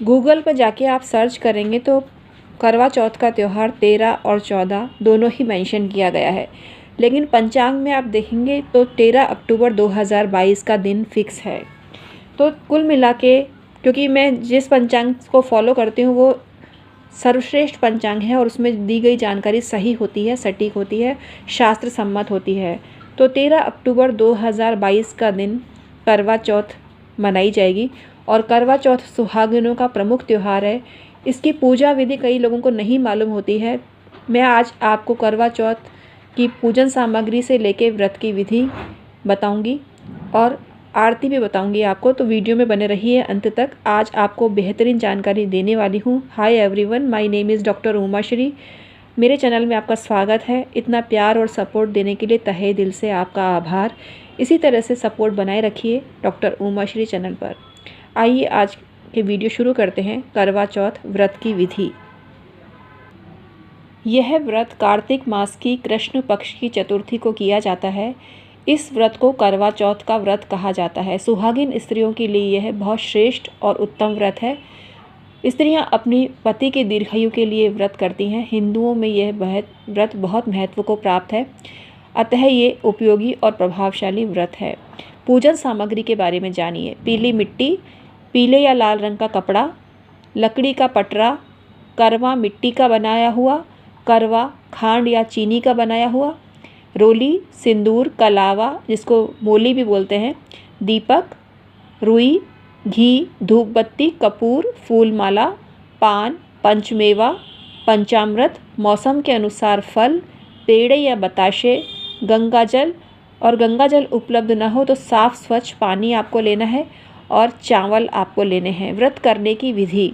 Google पर जाके आप सर्च करेंगे तो करवा चौथ का त्यौहार 13 और 14 दोनों ही मेंशन किया गया है, लेकिन पंचांग में आप देखेंगे तो 13 अक्टूबर 2022 का दिन फिक्स है। तो कुल मिला के, क्योंकि मैं जिस पंचांग को फॉलो करती हूँ वो सर्वश्रेष्ठ पंचांग है और उसमें दी गई जानकारी सही होती है, सटीक होती है, शास्त्र सम्मत होती है। तो 13 अक्टूबर 2022 का दिन करवा चौथ मनाई जाएगी और करवा चौथ सुहागिनों का प्रमुख त्यौहार है। इसकी पूजा विधि कई लोगों को नहीं मालूम होती है। मैं आज आपको करवा चौथ की पूजन सामग्री से लेके व्रत की विधि बताऊंगी और आरती भी बताऊंगी आपको, तो वीडियो में बने रहिए अंत तक। आज आपको बेहतरीन जानकारी देने वाली हूँ। Hi everyone, my name is doctor Umashree. मेरे चैनल में आपका स्वागत है। इतना प्यार और सपोर्ट देने के लिए तहे दिल से आपका आभार। इसी तरह से सपोर्ट बनाए रखिए डॉक्टर उमाश्री चैनल पर। आइए आज के वीडियो शुरू करते हैं। करवा चौथ व्रत की विधि। यह व्रत कार्तिक मास की कृष्ण पक्ष की चतुर्थी को किया जाता है। इस व्रत को करवा चौथ का व्रत कहा जाता है। सुहागिन स्त्रियों के लिए यह बहुत श्रेष्ठ और उत्तम व्रत है। स्त्रियां अपनी पति के दीर्घायु के लिए व्रत करती हैं। हिंदुओं में यह व्रत बहुत महत्व को प्राप्त है, अतः ये उपयोगी और प्रभावशाली व्रत है। पूजन सामग्री के बारे में जानिए। पीली मिट्टी, पीले या लाल रंग का कपड़ा, लकड़ी का पटरा, करवा मिट्टी का बनाया हुआ, करवा खांड या चीनी का बनाया हुआ, रोली, सिंदूर, कलावा जिसको मोली भी बोलते हैं, दीपक, रुई, घी, धूप बत्ती, कपूर, फूल माला, पान, पंचमेवा, पंचामृत, मौसम के अनुसार फल, पेड़े या बताशे, गंगाजल, और गंगाजल उपलब्ध न हो तो साफ़ स्वच्छ पानी आपको लेना है और चावल आपको लेने हैं। व्रत करने की विधि।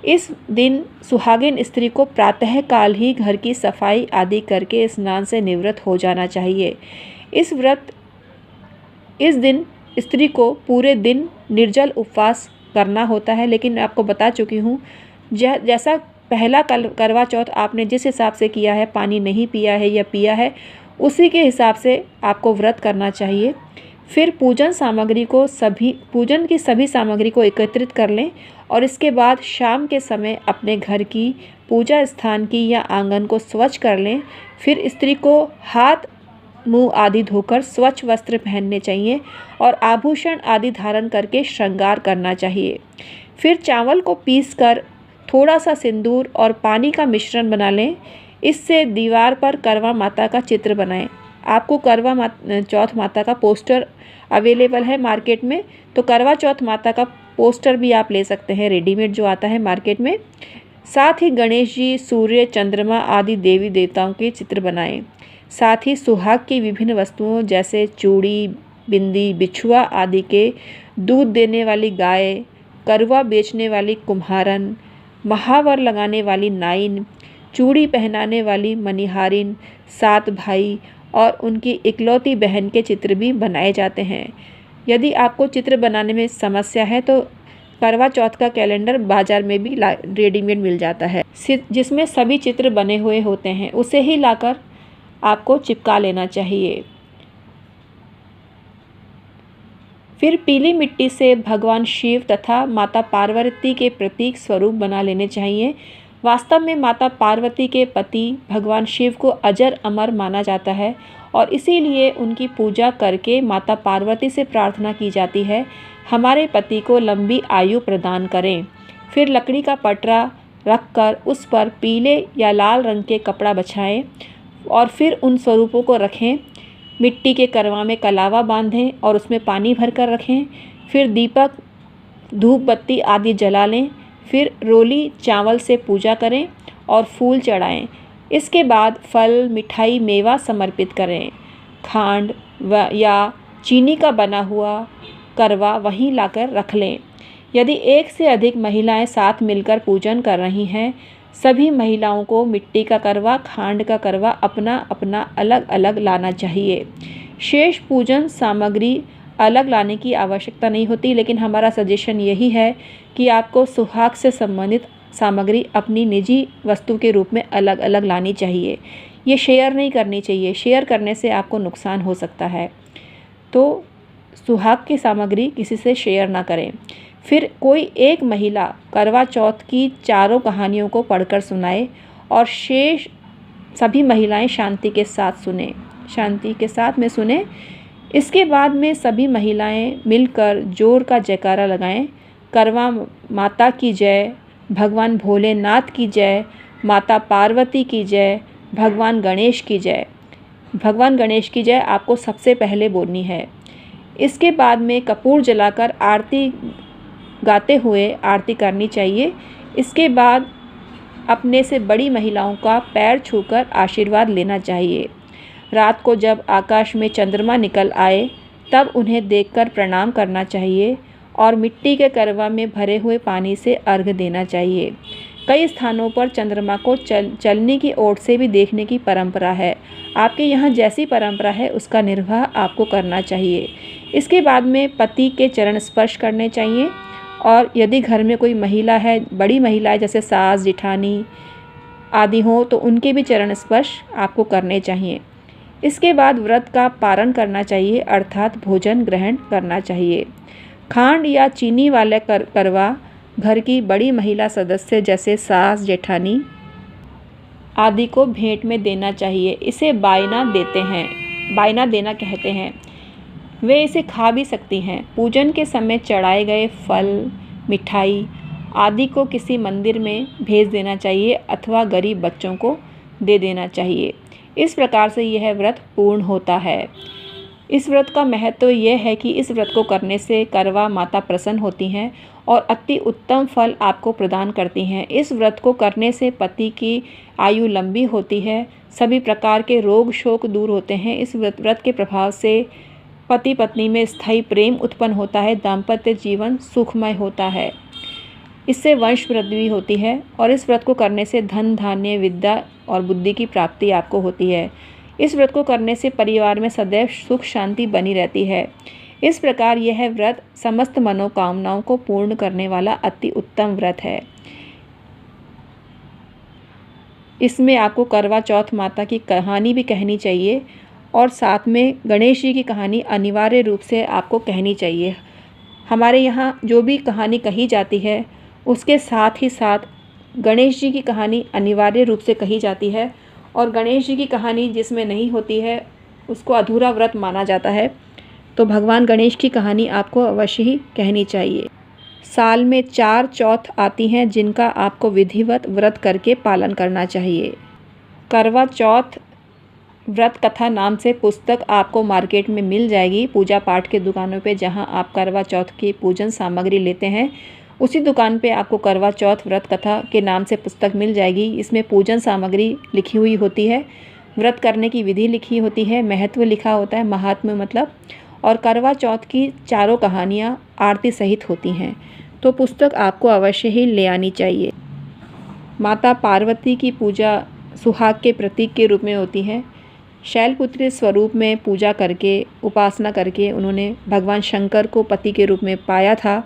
इस दिन सुहागिन स्त्री को प्रातः काल ही घर की सफाई आदि करके स्नान से निवृत्त हो जाना चाहिए। इस दिन स्त्री को पूरे दिन निर्जल उपवास करना होता है, लेकिन मैं आपको बता चुकी हूँ जैसा पहला करवा चौथ आपने जिस हिसाब से किया है, पानी नहीं पिया है या पिया है, उसी के हिसाब से आपको व्रत करना चाहिए। फिर पूजन की सभी सामग्री को एकत्रित कर लें और इसके बाद शाम के समय अपने घर की, पूजा स्थान की या आंगन को स्वच्छ कर लें। फिर स्त्री को हाथ मुंह आदि धोकर स्वच्छ वस्त्र पहनने चाहिए और आभूषण आदि धारण करके श्रृंगार करना चाहिए। फिर चावल को पीसकर थोड़ा सा सिंदूर और पानी का मिश्रण बना लें। इससे दीवार पर करवा माता का चित्र बनाएं। आपको करवा चौथ माता का पोस्टर अवेलेबल है मार्केट में, तो करवा चौथ माता का पोस्टर भी आप ले सकते हैं, रेडीमेड जो आता है मार्केट में। साथ ही गणेश जी, सूर्य, चंद्रमा आदि देवी देवताओं के चित्र बनाएं। साथ ही सुहाग की विभिन्न वस्तुओं जैसे चूड़ी, बिंदी, बिछुआ आदि के, दूध देने वाली गाय, करवा बेचने वाली कुम्हारन, महावर लगाने वाली नाइन, चूड़ी पहनाने वाली मनिहारिन, 7 भाई और उनकी इकलौती बहन के चित्र भी बनाए जाते हैं। यदि आपको चित्र बनाने में समस्या है तो करवा चौथ का कैलेंडर बाजार में भी रेडीमेड मिल जाता है, जिसमें सभी चित्र बने हुए होते हैं। उसे ही लाकर आपको चिपका लेना चाहिए। फिर पीली मिट्टी से भगवान शिव तथा माता पार्वती के प्रतीक स्वरूप बना लेने चाहिए। वास्तव में माता पार्वती के पति भगवान शिव को अजर अमर माना जाता है और इसीलिए उनकी पूजा करके माता पार्वती से प्रार्थना की जाती है, हमारे पति को लंबी आयु प्रदान करें। फिर लकड़ी का पटरा रखकर उस पर पीले या लाल रंग के कपड़ा बिछाएं और फिर उन स्वरूपों को रखें। मिट्टी के करवा में कलावा बांधें और उसमें पानी भरकर रखें। फिर दीपक, धूप बत्ती आदि जला लें। फिर रोली चावल से पूजा करें और फूल चढ़ाएं। इसके बाद फल, मिठाई, मेवा समर्पित करें। खांड या चीनी का बना हुआ करवा वहीं लाकर रख लें। यदि एक से अधिक महिलाएं साथ मिलकर पूजन कर रही हैं, सभी महिलाओं को मिट्टी का करवा, खांड का करवा अपना अपना अलग अलग लाना चाहिए। शेष पूजन सामग्री अलग लाने की आवश्यकता नहीं होती, लेकिन हमारा सजेशन यही है कि आपको सुहाग से संबंधित सामग्री अपनी निजी वस्तु के रूप में अलग अलग लानी चाहिए। ये शेयर नहीं करनी चाहिए, शेयर करने से आपको नुकसान हो सकता है। तो सुहाग की सामग्री किसी से शेयर ना करें। फिर कोई एक महिला करवा चौथ की चारों कहानियों को पढ़कर सुनाए और शेष सभी महिलाएं शांति के साथ में सुने। इसके बाद में सभी महिलाएं मिलकर जोर का जयकारा लगाएं, करवा माता की जय, भगवान भोलेनाथ की जय, माता पार्वती की जय, भगवान गणेश की जय। भगवान गणेश की जय आपको सबसे पहले बोलनी है। इसके बाद में कपूर जलाकर आरती गाते हुए आरती करनी चाहिए। इसके बाद अपने से बड़ी महिलाओं का पैर छूकर आशीर्वाद लेना चाहिए। रात को जब आकाश में चंद्रमा निकल आए तब उन्हें देखकर प्रणाम करना चाहिए और मिट्टी के करवा में भरे हुए पानी से अर्घ्य देना चाहिए। कई स्थानों पर चंद्रमा को चलने की ओर से भी देखने की परंपरा है। आपके यहाँ जैसी परंपरा है उसका निर्वाह आपको करना चाहिए। इसके बाद में पति के चरण स्पर्श करने चाहिए और यदि घर में कोई महिला है, बड़ी महिला है जैसे सास, जेठानी आदि हो, तो उनके भी चरण स्पर्श आपको करने चाहिए। इसके बाद व्रत का पारण करना चाहिए अर्थात भोजन ग्रहण करना चाहिए। खांड या चीनी वाले करवा घर की बड़ी महिला सदस्य जैसे सास, जेठानी आदि को भेंट में देना चाहिए। इसे बायना देना कहते हैं। वे इसे खा भी सकती हैं। पूजन के समय चढ़ाए गए फल, मिठाई आदि को किसी मंदिर में भेज देना चाहिए अथवा गरीब बच्चों को दे देना चाहिए। इस प्रकार से यह व्रत पूर्ण होता है। इस व्रत का महत्व यह है कि इस व्रत को करने से करवा माता प्रसन्न होती हैं और अति उत्तम फल आपको प्रदान करती हैं। इस व्रत को करने से पति की आयु लंबी होती है, सभी प्रकार के रोग शोक दूर होते हैं। इस व्रत के प्रभाव से पति पत्नी में स्थायी प्रेम उत्पन्न होता है, दाम्पत्य जीवन सुखमय होता है। इससे वंश वृद्धि होती है और इस व्रत को करने से धन, धान्य, विद्या और बुद्धि की प्राप्ति आपको होती है। इस व्रत को करने से परिवार में सदैव सुख शांति बनी रहती है। इस प्रकार यह व्रत समस्त मनोकामनाओं को पूर्ण करने वाला अति उत्तम व्रत है। इसमें आपको करवा चौथ माता की कहानी भी कहनी चाहिए और साथ में गणेश जी की कहानी अनिवार्य रूप से आपको कहनी चाहिए। हमारे यहाँ जो भी कहानी कही जाती है उसके साथ ही साथ गणेश जी की कहानी अनिवार्य रूप से कही जाती है और गणेश जी की कहानी जिसमें नहीं होती है उसको अधूरा व्रत माना जाता है। तो भगवान गणेश की कहानी आपको अवश्य ही कहनी चाहिए। साल में 4 चौथ आती हैं जिनका आपको विधिवत व्रत करके पालन करना चाहिए। करवा चौथ व्रत कथा नाम से पुस्तक आपको मार्केट में मिल जाएगी, पूजा पाठ के दुकानों पे जहां आप करवा चौथ की पूजन सामग्री लेते हैं उसी दुकान पे आपको करवा चौथ व्रत कथा के नाम से पुस्तक मिल जाएगी। इसमें पूजन सामग्री लिखी हुई होती है, व्रत करने की विधि लिखी होती है, महत्व लिखा होता है, महात्म्य मतलब, और करवा चौथ की चारों कहानियाँ आरती सहित होती हैं। तो पुस्तक आपको अवश्य ही ले आनी चाहिए। माता पार्वती की पूजा सुहाग के प्रतीक के रूप में होती है। शैलपुत्री स्वरूप में पूजा करके, उपासना करके उन्होंने भगवान शंकर को पति के रूप में पाया था।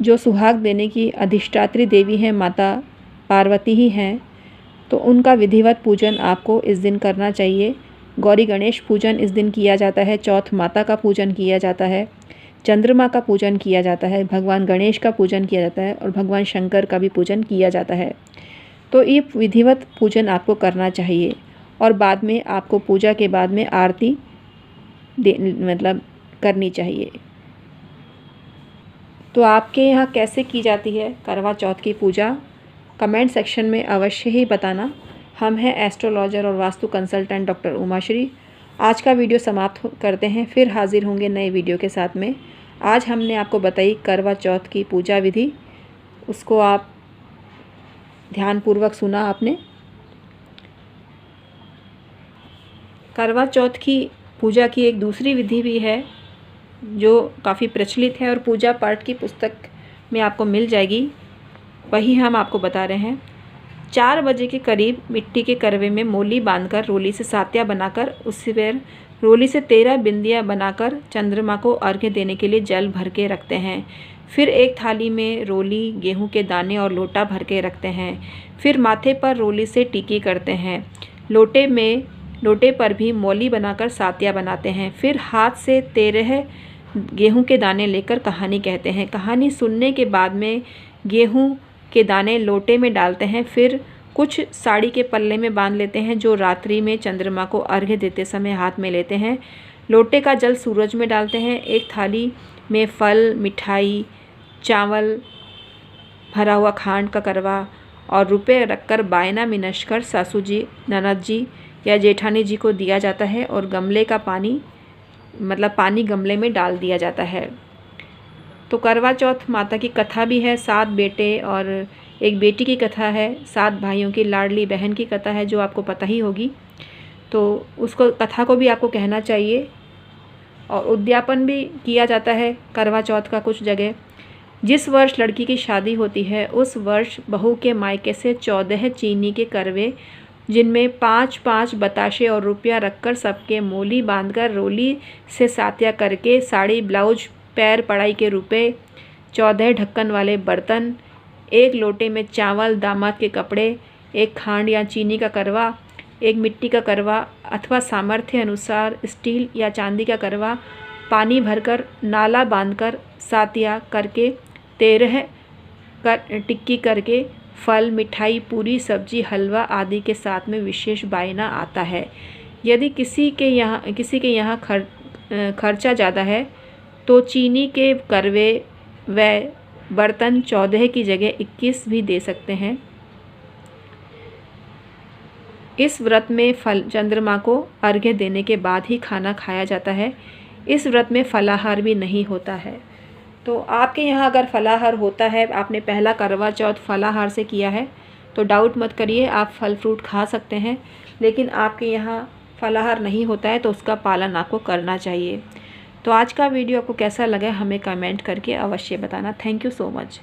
जो सुहाग देने की अधिष्ठात्री देवी हैं माता पार्वती ही हैं, तो उनका विधिवत पूजन आपको इस दिन करना चाहिए। गौरी गणेश पूजन इस दिन किया जाता है, चौथ माता का पूजन किया जाता है, चंद्रमा का पूजन किया जाता है, भगवान गणेश का पूजन किया जाता है और भगवान शंकर का भी पूजन किया जाता है। तो ये विधिवत पूजन आपको करना चाहिए और बाद में आपको पूजा के बाद में आरती करनी चाहिए। तो आपके यहाँ कैसे की जाती है करवा चौथ की पूजा, कमेंट सेक्शन में अवश्य ही बताना। हम हैं एस्ट्रोलॉजर और वास्तु कंसल्टेंट डॉक्टर उमाश्री। आज का वीडियो समाप्त करते हैं, फिर हाजिर होंगे नए वीडियो के साथ में। आज हमने आपको बताई करवा चौथ की पूजा विधि, उसको आप ध्यानपूर्वक सुना आपने। करवा चौथ की पूजा की एक दूसरी विधि भी है जो काफ़ी प्रचलित है और पूजा पाठ की पुस्तक में आपको मिल जाएगी, वही हम आपको बता रहे हैं। 4 बजे के करीब मिट्टी के करवे में मोली बांधकर रोली से सातिया बनाकर उसी पर रोली से 13 बिंदियाँ बनाकर चंद्रमा को अर्घ्य देने के लिए जल भर के रखते हैं। फिर एक थाली में रोली, गेहूं के दाने और लोटा भर के रखते हैं। फिर माथे पर रोली से टीकी करते हैं। लोटे पर भी मौली बनाकर सातिया बनाते हैं। फिर हाथ से 13 गेहूं के दाने लेकर कहानी कहते हैं। कहानी सुनने के बाद में गेहूं के दाने लोटे में डालते हैं, फिर कुछ साड़ी के पल्ले में बांध लेते हैं जो रात्रि में चंद्रमा को अर्घ्य देते समय हाथ में लेते हैं। लोटे का जल सूरज में डालते हैं। एक थाली में फल, मिठाई, चावल, भरा हुआ खांड का करवा और रुपए रखकर बायना मिनशकर सासू जी, ननद जी या जेठानी जी को दिया जाता है और गमले का पानी पानी गमले में डाल दिया जाता है। तो करवा चौथ माता की कथा भी है। 7 बेटे और एक बेटी की कथा है। 7 भाइयों की लाडली बहन की कथा है जो आपको पता ही होगी। तो उसको कथा को भी आपको कहना चाहिए। और उद्यापन भी किया जाता है करवा चौथ का कुछ जगह। जिस वर्ष लड़की की शादी होती है उस वर्ष बहू के मायके से 14 चीनी के करवे, जिनमें 5-5 बताशे और रुपया रखकर सबके मोली बांधकर रोली से सात्या करके साड़ी, ब्लाउज, पैर पड़ाई के रुपए, 14 ढक्कन वाले बर्तन, 1 लोटे में चावल, दामाद के कपड़े, 1 खांड या चीनी का करवा, 1 मिट्टी का करवा अथवा सामर्थ्य अनुसार स्टील या चांदी का करवा, पानी भरकर नाला बांधकर सात्या करके 13 टिक्की करके फल, मिठाई, पूरी, सब्जी, हलवा आदि के साथ में विशेष बायना आता है। यदि किसी के यहाँ खर्चा ज़्यादा है तो चीनी के करवे व बर्तन 14 की जगह 21 भी दे सकते हैं। इस व्रत में चंद्रमा को अर्घ्य देने के बाद ही खाना खाया जाता है। इस व्रत में फलाहार भी नहीं होता है। तो आपके यहाँ अगर फलाहार होता है, आपने पहला करवा चौथ फलाहार से किया है तो डाउट मत करिए, आप फल फ्रूट खा सकते हैं। लेकिन आपके यहाँ फलाहार नहीं होता है तो उसका पालन आपको करना चाहिए। तो आज का वीडियो आपको कैसा लगा हमें कमेंट करके अवश्य बताना। Thank you so much.